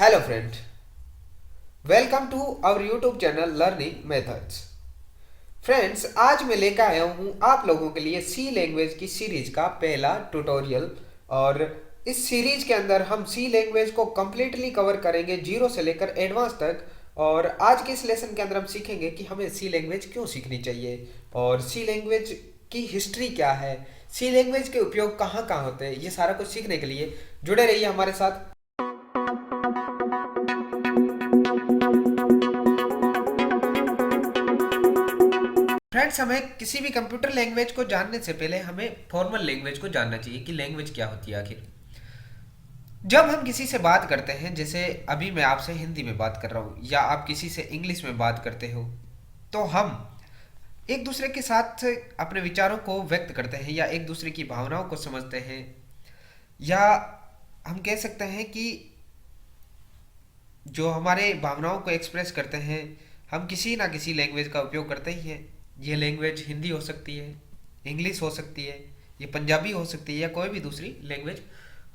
Hello friend, welcome to our YouTube channel learning methods. Friends, आज मैं लेकर आया हूँ आप लोगों के लिए सी लैंग्वेज की सीरीज का पहला ट्यूटोरियल। और इस सीरीज के अंदर हम सी लैंग्वेज को कम्प्लीटली कवर करेंगे, जीरो से लेकर एडवांस तक। और आज के इस लेसन के अंदर हम सीखेंगे कि हमें सी लैंग्वेज क्यों सीखनी चाहिए और सी लैंग्वेज की हिस्ट्री क्या है, सी लैंग्वेज के उपयोग कहाँ कहाँ होते हैं। ये सारा कुछ सीखने के लिए जुड़े रहिए हमारे साथ। फ्रेंड्स, हमें किसी भी कंप्यूटर लैंग्वेज को जानने से पहले हमें फॉर्मल लैंग्वेज को जानना चाहिए कि लैंग्वेज क्या होती है आखिर। जब हम किसी से बात करते हैं, जैसे अभी मैं आपसे हिंदी में बात कर रहा हूँ या आप किसी से इंग्लिश में बात करते हो, तो हम एक दूसरे के साथ अपने विचारों को व्यक्त करते हैं या एक दूसरे की भावनाओं को समझते हैं। या हम कह सकते हैं कि जो हमारे भावनाओं को एक्सप्रेस करते हैं, हम किसी ना किसी लैंग्वेज का उपयोग करते ही हैं। ये लैंग्वेज हिंदी हो सकती है, इंग्लिश हो सकती है, ये पंजाबी हो सकती है या कोई भी दूसरी लैंग्वेज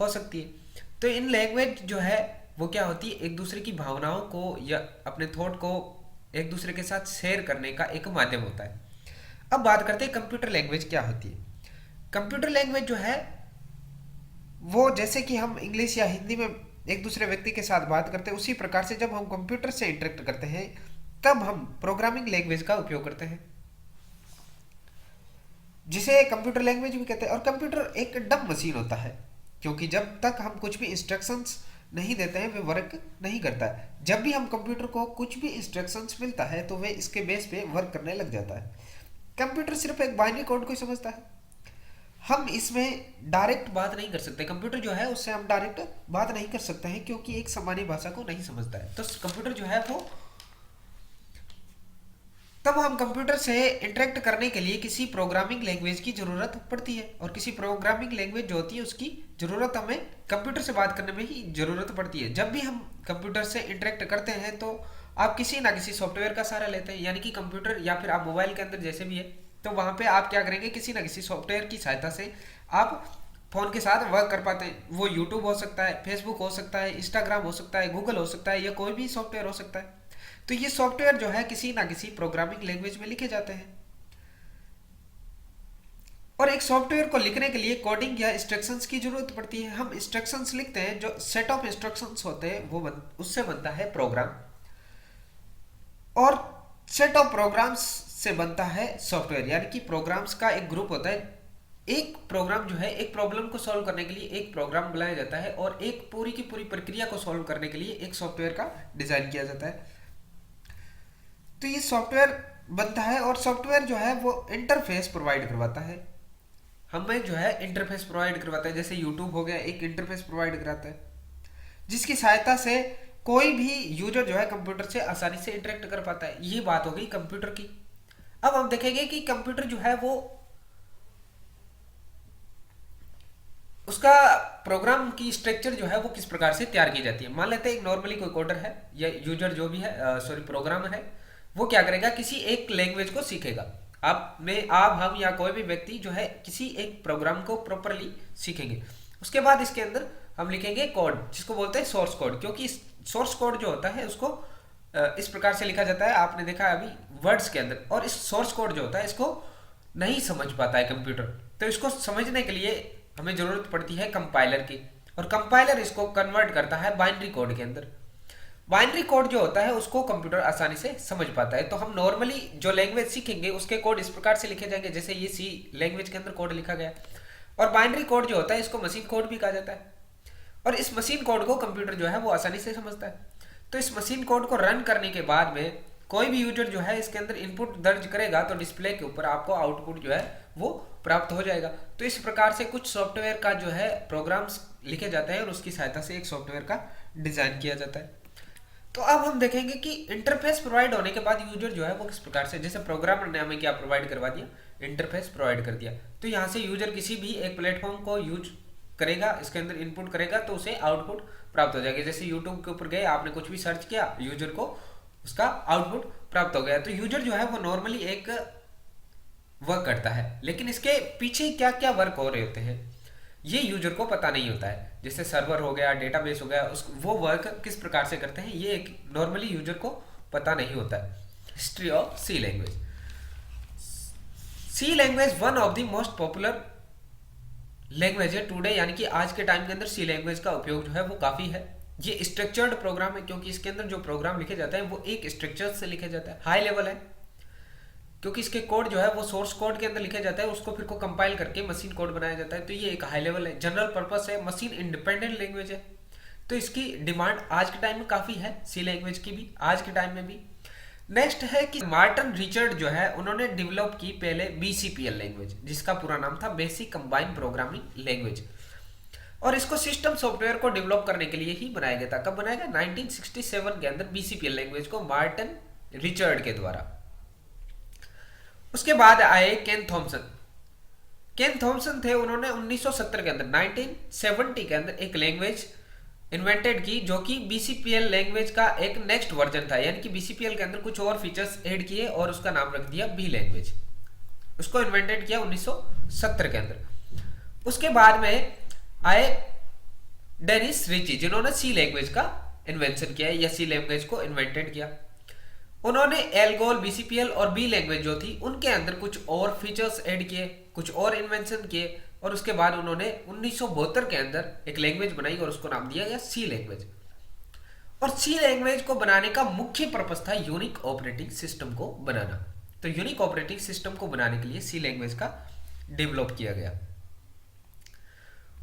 हो सकती है। तो इन लैंग्वेज जो है वो क्या होती है, एक दूसरे की भावनाओं को या अपने थॉट को एक दूसरे के साथ शेयर करने का एक माध्यम होता है। अब बात करते हैं कंप्यूटर लैंग्वेज क्या होती है। कंप्यूटर लैंग्वेज जो है वो, जैसे कि हम इंग्लिश या हिंदी में एक दूसरे व्यक्ति के साथ बात करते हैं, उसी प्रकार से जब हम कंप्यूटर से इंटरेक्ट करते हैं तब हम प्रोग्रामिंग लैंग्वेज का उपयोग करते हैं, जिसे कंप्यूटर लैंग्वेज भी कहते हैं। और कंप्यूटर एक डम मशीन होता है, क्योंकि जब तक हम कुछ भी इंस्ट्रक्शंस नहीं देते हैं वे वर्क नहीं करता है। जब भी हम कंप्यूटर को कुछ भी इंस्ट्रक्शंस मिलता है तो वे इसके बेस पे वर्क करने लग जाता है। कंप्यूटर सिर्फ एक बाइनरी कोड को ही समझता है। हम इसमें डायरेक्ट बात नहीं कर सकते। कंप्यूटर जो है उससे हम डायरेक्ट बात नहीं कर सकते हैं, क्योंकि एक सामान्य भाषा को नहीं समझता है। तो कंप्यूटर जो है वो, तब हम कंप्यूटर से इंटरेक्ट करने के लिए किसी प्रोग्रामिंग लैंग्वेज की ज़रूरत पड़ती है। और किसी प्रोग्रामिंग लैंग्वेज जो होती है उसकी ज़रूरत हमें कंप्यूटर से बात करने में ही ज़रूरत पड़ती है। जब भी हम कंप्यूटर से इंटरेक्ट करते हैं तो आप किसी ना किसी सॉफ्टवेयर का सहारा लेते हैं, यानी कि कंप्यूटर या फिर आप मोबाइल के अंदर जैसे भी है, तो वहाँ पे आप क्या करेंगे, किसी ना किसी सॉफ्टवेयर की सहायता से आप फ़ोन के साथ वर्क कर पाते हैं। वो यूट्यूब हो सकता है, फेसबुक हो सकता है, इंस्टाग्राम हो सकता है, गूगल हो सकता है या कोई भी सॉफ्टवेयर हो सकता है। तो ये सॉफ्टवेयर जो है किसी ना किसी प्रोग्रामिंग लैंग्वेज में लिखे जाते हैं। और एक सॉफ्टवेयर को लिखने के लिए कोडिंग या इंस्ट्रक्शंस की जरूरत पड़ती है। हम इंस्ट्रक्शंस लिखते हैं, जो सेट ऑफ इंस्ट्रक्शंस होते हैं उससे बनता है प्रोग्राम। और सेट ऑफ प्रोग्राम्स से बनता है सॉफ्टवेयर, यानी कि प्रोग्राम्स का एक ग्रुप होता है। एक प्रोग्राम जो है, एक प्रॉब्लम को सॉल्व करने के लिए एक प्रोग्राम बनाया जाता है, और एक पूरी की पूरी प्रक्रिया को सॉल्व करने के लिए एक सॉफ्टवेयर का डिजाइन किया जाता है। तो ये सॉफ्टवेयर बनता है, और सॉफ्टवेयर जो है वो इंटरफेस प्रोवाइड करवाता है। हमें जो है इंटरफेस प्रोवाइड करवाता है, जैसे यूट्यूब हो गया, एक इंटरफेस प्रोवाइड कराता है जिसकी सहायता से कोई भी यूजर जो है कंप्यूटर से आसानी से इंटरेक्ट कर पाता है। ये बात हो गई कंप्यूटर की। अब हम देखेंगे कि कंप्यूटर जो है वो, उसका प्रोग्राम की स्ट्रक्चर जो है वो किस प्रकार से तैयार की जाती है। मान लेते हैं एक नॉर्मली कोई कोडर है या यूजर जो भी है, सॉरी प्रोग्रामर है, वो क्या करेगा, किसी एक लैंग्वेज को सीखेगा। आप हम या कोई भी व्यक्ति जो है किसी एक प्रोग्राम को प्रॉपरली सीखेंगे। उसके बाद इसके अंदर हम लिखेंगे कोड, जिसको बोलते हैं सोर्स कोड। क्योंकि सोर्स कोड जो होता है उसको इस प्रकार से लिखा जाता है, आपने देखा है अभी वर्ड्स के अंदर। और इस सोर्स कोड जो होता है इसको नहीं समझ पाता है कंप्यूटर, तो इसको समझने के लिए हमें जरूरत पड़ती है कंपाइलर की। और कंपाइलर इसको कन्वर्ट करता है बाइनरी कोड के अंदर। बाइनरी कोड जो होता है उसको कंप्यूटर आसानी से समझ पाता है। तो हम नॉर्मली जो लैंग्वेज सीखेंगे उसके कोड इस प्रकार से लिखे जाएंगे, जैसे ये सी लैंग्वेज के अंदर कोड लिखा गया। और बाइनरी कोड जो होता है इसको मशीन कोड भी कहा जाता है। और इस मशीन कोड को कंप्यूटर जो है वो आसानी से समझता है। तो इस मशीन कोड को रन करने के बाद में कोई भी यूजर जो है इसके अंदर इनपुट दर्ज करेगा तो डिस्प्ले के ऊपर आपको आउटपुट जो है वो प्राप्त हो जाएगा। तो इस प्रकार से कुछ सॉफ्टवेयर का जो है प्रोग्राम्स लिखे जाते हैं और उसकी सहायता से एक सॉफ्टवेयर का डिजाइन किया जाता है। तो अब हम देखेंगे कि इंटरफेस प्रोवाइड होने के बाद यूजर जो है वो किस प्रकार से, जैसे प्रोग्रामर ने हमें क्या प्रोवाइड करवा दिया, इंटरफेस प्रोवाइड कर दिया। तो यहाँ से यूजर किसी भी एक प्लेटफॉर्म को यूज करेगा, इसके अंदर इनपुट करेगा तो उसे आउटपुट प्राप्त हो जाएगा। जैसे यूट्यूब के ऊपर गए, आपने कुछ भी सर्च किया, यूजर को उसका आउटपुट प्राप्त हो गया। तो यूजर जो है वो नॉर्मली एक वर्क करता है, लेकिन इसके पीछे क्या क्या वर्क हो रहे होते हैं। ये यूजर को पता नहीं होता है। जैसे सर्वर हो गया, डेटाबेस हो गया, उस वो वर्क किस प्रकार से करते हैं ये एक नॉर्मली यूजर को पता नहीं होता है। History of C language. C language one of the most popular language है टुडे, यानी कि आज के टाइम के अंदर सी लैंग्वेज का उपयोग जो है वो काफ़ी है। ये स्ट्रक्चर्ड प्रोग्राम है, क्योंकि इसके अंदर जो प्रोग्राम लिखे जाते हैं वो एक स्ट्रक्चर से लिखे जाता है, हाई लेवल है, क्योंकि इसके कोड जो है वो सोर्स कोड के अंदर लिखे जाता है, उसको फिर को कंपाइल करके मशीन कोड बनाया जाता है। तो ये एक हाई लेवल है, जनरल पर्पस है, मशीन इंडिपेंडेंट लैंग्वेज है। तो इसकी डिमांड आज के टाइम में काफ़ी है, सी लैंग्वेज की भी आज के टाइम में भी। नेक्स्ट है कि मार्टिन रिचर्ड जो है उन्होंने डेवलप की पहले बीसीपीएल लैंग्वेज, जिसका पूरा नाम था बेसिक कंबाइंड प्रोग्रामिंग लैंग्वेज, और इसको सिस्टम सॉफ्टवेयर को डेवलप करने के लिए ही बनाया गया था। कब बनाया गया? 1967 के अंदर बीसीपीएल लैंग्वेज को मार्टिन रिचर्ड के द्वारा। उसके बाद आए केन थॉमसन। केन थॉमसन थे, उन्होंने 1970 के अंदर 1970 के अंदर एक लैंग्वेज इन्वेंटेड की जो कि बीसीपीएल लैंग्वेज का एक नेक्स्ट वर्जन था, यानी कि बीसीपीएल के अंदर कुछ और फीचर्स ऐड किए और उसका नाम रख दिया बी लैंग्वेज। उसको इन्वेंटेड किया 1970 के अंदर। उसके बाद में आए डेनिस रिची, जिन्होंने सी लैंग्वेज का इन्वेंशन किया या सी लैंग्वेज को इन्वेंटेड किया। उन्होंने एल्गोल, बीसीपीएल और बी लैंग्वेज जो थी उनके अंदर कुछ और फीचर्स ऐड किए, कुछ और इन्वेंशन किए, और उसके बाद उन्होंने 1972 के अंदर एक लैंग्वेज बनाई और उसको नाम दिया गया सी लैंग्वेज। और सी लैंग्वेज को बनाने का मुख्य पर्पस था यूनिक ऑपरेटिंग सिस्टम को बनाना। तो यूनिक ऑपरेटिंग सिस्टम को बनाने के लिए सी लैंग्वेज का डेवलप किया गया।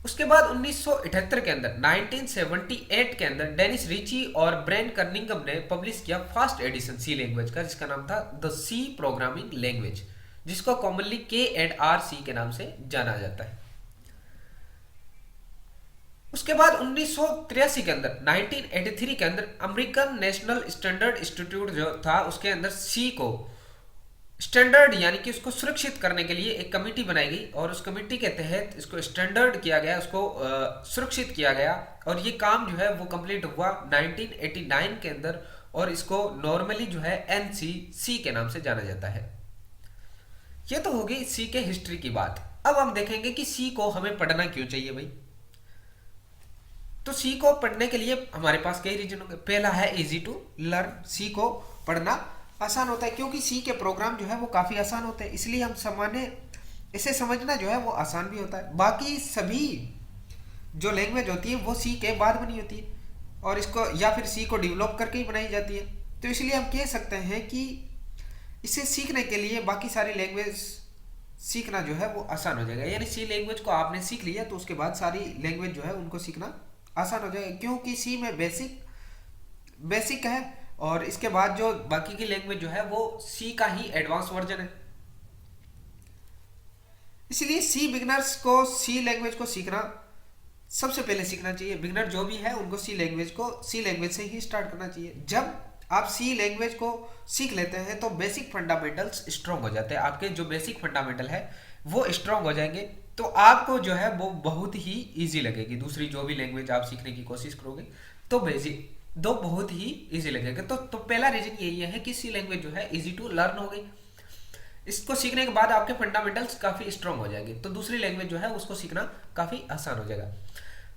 उसके बाद 1978 के अंदर 1978 के अंदर डेनिस रिची और ब्रेन कर्निंगम ने पब्लिश किया फर्स्ट एडिशन सी लैंग्वेज का, जिसका नाम था द सी प्रोग्रामिंग लैंग्वेज, जिसको कॉमनली के&आर-सी के नाम से जाना जाता है। उसके बाद 1983 के अंदर 1983 के अंदर अमेरिकन नेशनल स्टैंडर्ड इंस्टीट्यूट जो था उसके अंदर सी को स्टैंडर्ड यानी कि उसको सुरक्षित करने के लिए एक कमेटी बनाई गई, और उस कमेटी के तहत इसको स्टैंडर्ड किया गया, उसको सुरक्षित किया गया, और ये काम जो है वो कंप्लीट हुआ 1989 के अंदर, और इसको नॉर्मली जो है एनसी के नाम से जाना जाता है। ये तो होगी सी के हिस्ट्री की बात। अब हम देखेंगे कि सी को हमें पढ़ना क्यों चाहिए भाई। तो सी को पढ़ने के लिए हमारे पास कई रीजन होंगे। पहला है इजी टू लर्न, सी को पढ़ना आसान होता है, क्योंकि सी के प्रोग्राम जो है वो काफ़ी आसान होते हैं, इसलिए हम सामान्य इसे समझना जो है वो आसान भी होता है। बाकी सभी जो लैंग्वेज होती है वो सी के बाद बनी होती है, और इसको या फिर सी को डेवलप करके ही बनाई जाती है। तो इसलिए हम कह सकते हैं कि इसे सीखने के लिए बाकी सारी लैंग्वेज सीखना जो है वो आसान हो जाएगा। यानी सी लैंग्वेज को आपने सीख लिया तो उसके बाद सारी लैंग्वेज जो है उनको सीखना आसान हो जाएगा, क्योंकि सी में बेसिक है, और इसके बाद जो बाकी की लैंग्वेज जो है वो सी का ही एडवांस वर्जन है। इसलिए सी बिगनर्स को सी लैंग्वेज को सीखना सबसे पहले सीखना चाहिए। बिगनर जो भी है उनको सी लैंग्वेज से ही स्टार्ट करना चाहिए। जब आप सी लैंग्वेज को सीख लेते हैं तो बेसिक फंडामेंटल्स स्ट्रॉन्ग हो जाते हैं, आपके जो बेसिक फंडामेंटल है वो स्ट्रॉन्ग हो जाएंगे, तो आपको जो है वो बहुत ही ईजी लगेगी। दूसरी जो भी लैंग्वेज आप सीखने की कोशिश करोगे तो बहुत ही इजी लगेगा। तो पहला रीजन यही है कि सी लैंग्वेज जो है इजी टू लर्न हो गई। इसको सीखने के बाद आपके फंडामेंटल्स काफी स्ट्रांग हो जाएंगे, तो दूसरी लैंग्वेज जो है उसको सीखना काफी आसान हो जाएगा।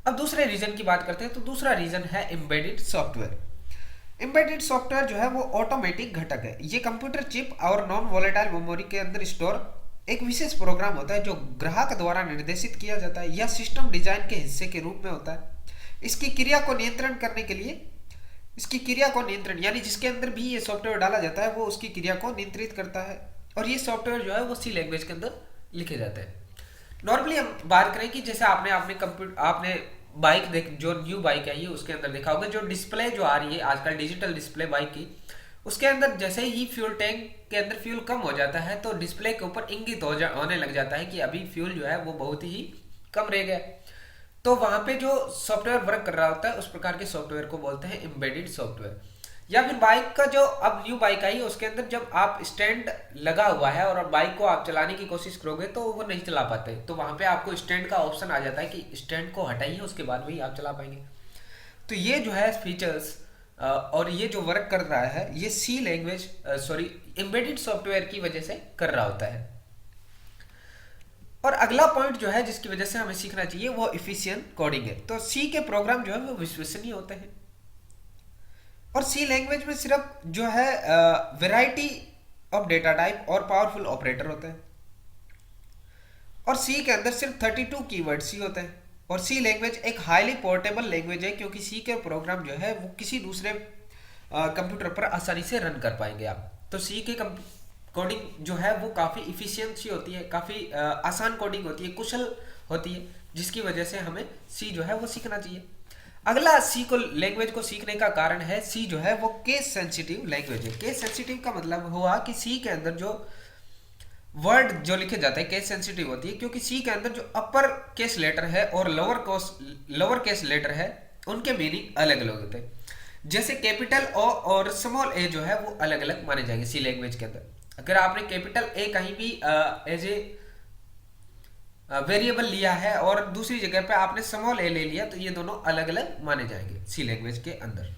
अब दूसरे रीजन की बात करते हैं, तो दूसरा रीजन है एम्बेडेड सॉफ्टवेयर। एम्बेडेड सॉफ्टवेयर जो है वो ऑटोमेटिक घटक है। ये कंप्यूटर चिप और नॉन वोलेटाइल मेमोरी के अंदर स्टोर एक विशेष प्रोग्राम होता है जो ग्राहक द्वारा निर्देशित किया जाता है या सिस्टम डिजाइन के हिस्से के रूप में होता है। इसकी क्रिया को नियंत्रण यानी जिसके अंदर भी ये सॉफ्टवेयर डाला जाता है वो उसकी क्रिया को नियंत्रित करता है, और ये सॉफ्टवेयर जो है वो सी लैंग्वेज के अंदर लिखे जाते हैं। नॉर्मली हम बात करें कि जैसे आपने बाइक जो न्यू बाइक है ये उसके अंदर देखा होगा, जो डिस्प्ले जो आ रही है आजकल डिजिटल डिस्प्ले बाइक की, उसके अंदर जैसे ही फ्यूल टैंक के अंदर फ्यूल कम हो जाता है तो डिस्प्ले के ऊपर इंगित होने लग जाता है कि अभी फ्यूल जो है वो बहुत ही कम रह गया। तो वहां पे जो सॉफ्टवेयर वर्क कर रहा होता है उस प्रकार के सॉफ्टवेयर को बोलते हैं एम्बेडेड सॉफ्टवेयर। या फिर बाइक का जो अब न्यू बाइक आई है उसके अंदर जब आप स्टैंड लगा हुआ है और बाइक को आप चलाने की कोशिश करोगे तो वो नहीं चला पाते, तो वहां पे आपको स्टैंड का ऑप्शन आ जाता है कि स्टैंड को हटाइए, उसके बाद भी आप चला पाएंगे। तो ये जो है फीचर्स और ये जो वर्क कर रहा है ये सी लैंग्वेज एम्बेडेड सॉफ्टवेयर की वजह से कर रहा होता है। और अगला पॉइंट जो है जिसकी वजह से हमें सीखना चाहिए वो इफिशिएंट कोडिंग है। तो सी के प्रोग्राम जो है वो विश्वसनीय होते हैं, और सी लैंग्वेज में सिर्फ जो है वैरायटी ऑफ डेटा टाइप और पावरफुल ऑपरेटर होते हैं, और सी के अंदर सिर्फ 32 कीवर्ड्स ही होते हैं। और सी लैंग्वेज एक हाईली पोर्टेबल लैंग्वेज है, क्योंकि सी के प्रोग्राम जो है वो किसी दूसरे कंप्यूटर पर आसानी से रन कर पाएंगे आप। तो सी के कोडिंग जो है वो काफ़ी इफिशियंसी होती है, काफ़ी आसान कोडिंग होती है, कुशल होती है, जिसकी वजह से हमें सी जो है वो सीखना चाहिए। अगला सी को लैंग्वेज को सीखने का कारण है, सी जो है वो केस सेंसिटिव लैंग्वेज है। केस सेंसिटिव का मतलब हुआ कि सी के अंदर जो वर्ड जो लिखे जाते हैं केस सेंसिटिव होती है, क्योंकि सी के अंदर जो अपर केस लेटर है और लोअर केस लेटर है उनके मीनिंग अलग अलग होते हैं। जैसे कैपिटल ओ और स्मॉल ए जो है वो अलग अलग माने जाएंगे सी लैंग्वेज के अंदर। अगर आपने कैपिटल ए कहीं भी एज ए वेरिएबल लिया है और दूसरी जगह पे आपने स्मॉल ए ले लिया, तो ये दोनों अलग अलग माने जाएंगे सी लैंग्वेज के अंदर।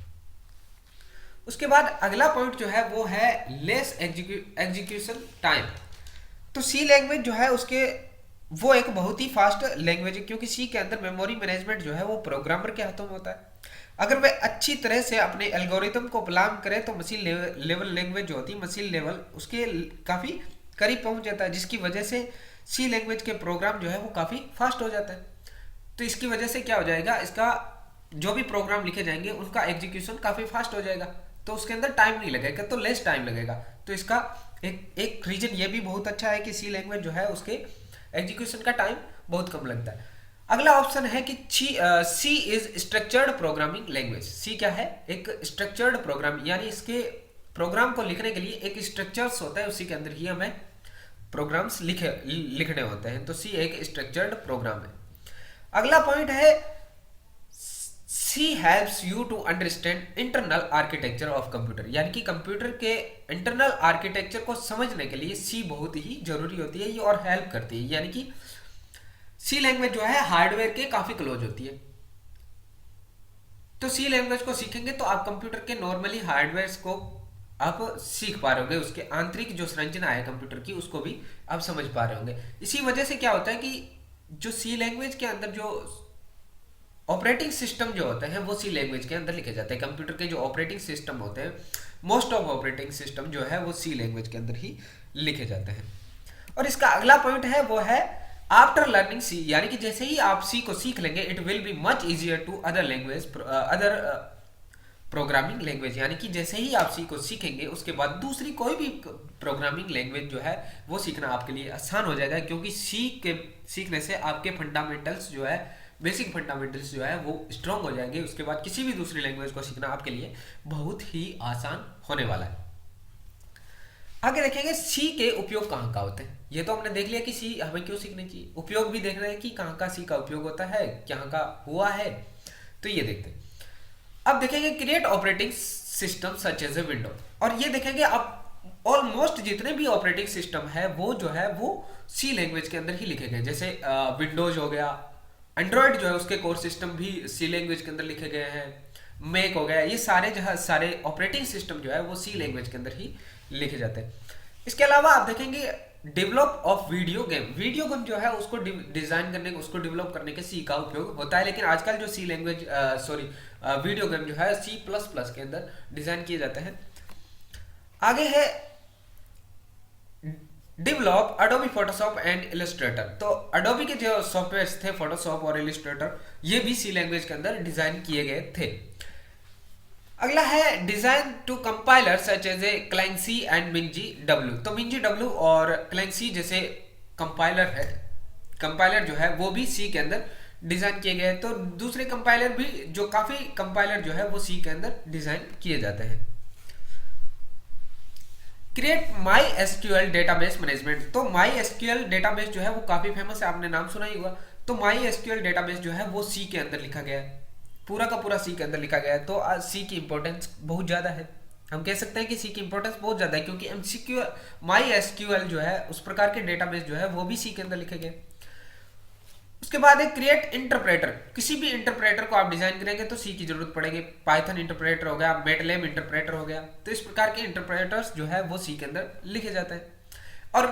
उसके बाद अगला पॉइंट जो है वो है लेस एग्जीक्यूशन टाइम। तो सी लैंग्वेज जो है उसके वो एक बहुत ही फास्ट लैंग्वेज है, क्योंकि सी के अंदर मेमोरी मैनेजमेंट जो है वो प्रोग्रामर के हाथों में होता है। अगर वे अच्छी तरह से अपने एल्गोरिथम को प्लान करें तो मशीन लेवल लैंग्वेज जो होती है, मशीन लेवल उसके काफ़ी करीब पहुंच जाता है, जिसकी वजह से सी लैंग्वेज के प्रोग्राम जो है वो काफ़ी फास्ट हो जाता है। तो इसकी वजह से क्या हो जाएगा, इसका जो भी प्रोग्राम लिखे जाएंगे उनका एग्जीक्यूशन काफ़ी फास्ट हो जाएगा, तो उसके अंदर टाइम नहीं लगेगा, तो लेस टाइम लगेगा। तो इसका एक रीजन ये भी बहुत अच्छा है कि सी लैंग्वेज जो है उसके एग्जीक्यूशन का टाइम बहुत कम लगता है। अगला ऑप्शन है कि सी इज स्ट्रक्चर्ड प्रोग्रामिंग लैंग्वेज। सी क्या है, एक स्ट्रक्चर्ड प्रोग्राम, यानी इसके प्रोग्राम को लिखने के लिए एक स्ट्रक्चर्स होता है, उसी के अंदर ही हमें प्रोग्राम्स लिखने होते हैं। तो सी एक स्ट्रक्चर्ड प्रोग्राम है। अगला पॉइंट है C helps you to understand internal architecture of computer, यानी कि कंप्यूटर के इंटरनल आर्किटेक्चर को समझने के लिए सी बहुत ही जरूरी होती है ये, और हेल्प करती है। यानी कि सी लैंग्वेज जो है हार्डवेयर के काफी क्लोज होती है। तो सी लैंग्वेज को सीखेंगे तो आप कंप्यूटर के नॉर्मली हार्डवेयर को आप सीख पा रहे होंगे, उसके आंतरिक जो संरचना है कंप्यूटर की उसको भी आप समझ पा रहे होंगे। इसी वजह से क्या होता है कि जो सी लैंग्वेज के अंदर जो ऑपरेटिंग सिस्टम जो होते हैं वो सी लैंग्वेज के अंदर लिखे जाते हैं। कंप्यूटर के जो ऑपरेटिंग सिस्टम होते हैं, मोस्ट ऑफ ऑपरेटिंग सिस्टम जो है वो सी लैंग्वेज के अंदर ही लिखे जाते हैं। और इसका अगला पॉइंट है वो है आफ्टर लर्निंग सी, यानी कि जैसे ही आप सी को सीख लेंगे it will be much easier to other language other programming language, यानी कि जैसे ही आप सी को सीखेंगे उसके बाद दूसरी कोई भी प्रोग्रामिंग लैंग्वेज जो है वो सीखना आपके लिए आसान हो जाएगा, क्योंकि सी के सीखने से आपके फंडामेंटल्स जो है, बेसिक फंडामेंटल्स जो है वो स्ट्रांग हो जाएंगे। उसके बाद किसी भी दूसरी लैंग्वेज को सीखना आपके लिए बहुत ही आसान होने वाला है। आगे देखेंगे सी के उपयोग कहाँ कहाँ होते हैं। ये तो हमने देख लिया कि सी हमें क्यों सीखनी चाहिए, उपयोग भी देख रहे हैं कि कहाँ का सी का उपयोग होता है, कहाँ का हुआ है। तो ये देखते हैं। अब देखेंगे create operating system such as a window, और ये देखेंगे अब ऑलमोस्ट जितने भी ऑपरेटिंग सिस्टम है वो जो है वो सी लैंग्वेज के अंदर ही लिखे गए। जैसे विंडोज हो गया, एंड्रॉयड जो है उसके कोर सिस्टम भी सी लैंग्वेज के अंदर लिखे गए हैं, मैक हो गया, ये सारे जो है सारे ऑपरेटिंग सिस्टम जो है वो सी लैंग्वेज के अंदर ही लिखे जाते हैं। इसके अलावा आप देखेंगे डेवलप ऑफ वीडियो गेम जो है उसको डिजाइन करने, उसको डेवलप करने के सी का उपयोग होता है। लेकिन आजकल जो सी लैंग्वेज वीडियो गेम जो है सी प्लस प्लस के अंदर डिजाइन किए जाते हैं। आगे है develop Adobe Photoshop and Illustrator. तो अडोबी के जो सॉफ्टवेयर थे फोटोशॉप और इलस्ट्रेटर, ये भी सी लैंग्वेज के अंदर डिजाइन किए गए थे। अगला है design to compiler such as a Clancy and मिंजी डब्ल्यू। तो मिंजी डब्ल्यू और क्लैंसी जैसे कंपाइलर है, कंपाइलर जो है वो भी सी के अंदर डिजाइन किए गए। तो दूसरे कंपाइलर भी, जो काफी कंपाइलर जो है वो सी के अंदर डिजाइन किए जाते हैं। Create my SQL database management. तो माई एसक्यूएल डेटाबेस जो है वो काफी फेमस है, आपने नाम सुना ही होगा। तो माई एसक्यूएल डेटाबेस जो है वो सी के अंदर लिखा गया है, पूरा का पूरा सी के अंदर लिखा गया है। तो सी की इंपॉर्टेंस बहुत ज्यादा है, हम कह सकते हैं कि सी की इंपॉर्टेंस बहुत ज्यादा है, क्योंकि एमसीक्यू माई एसक्यूएल जो है उस प्रकार के डेटाबेस जो है वो भी सी के अंदर लिखे गए। उसके बाद है क्रिएट इंटरप्रेटर। किसी भी इंटरप्रेटर को आप डिजाइन करेंगे तो सी की जरूरत पड़ेगी। पाइथन इंटरप्रेटर हो गया, मैटलैब इंटरप्रेटर हो गया, तो इस प्रकार के इंटरप्रेटर्स जो है वो सी के अंदर लिखे जाते हैं। और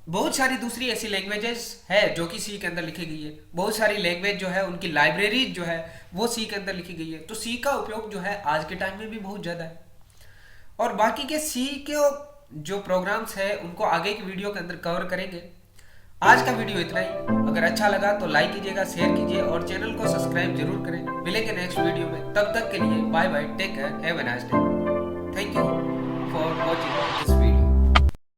बहुत सारी दूसरी ऐसी लैंग्वेजेस है जो कि सी के अंदर लिखी गई है। बहुत सारी लैंग्वेज जो है उनकी लाइब्रेरीज जो है वो सी के अंदर लिखी गई है। तो सी का उपयोग जो है आज के टाइम में भी बहुत ज़्यादा है। और बाकी के सी के जो प्रोग्राम्स है उनको आगे की वीडियो के अंदर कवर करेंगे। आज का वीडियो इतना ही। अगर अच्छा लगा तो लाइक कीजिएगा, शेयर कीजिए और चैनल को सब्सक्राइब जरूर करें। मिलेंगे नेक्स्ट वीडियो में, तब तक के लिए bye bye, take care, have a nice day, thank you for watching.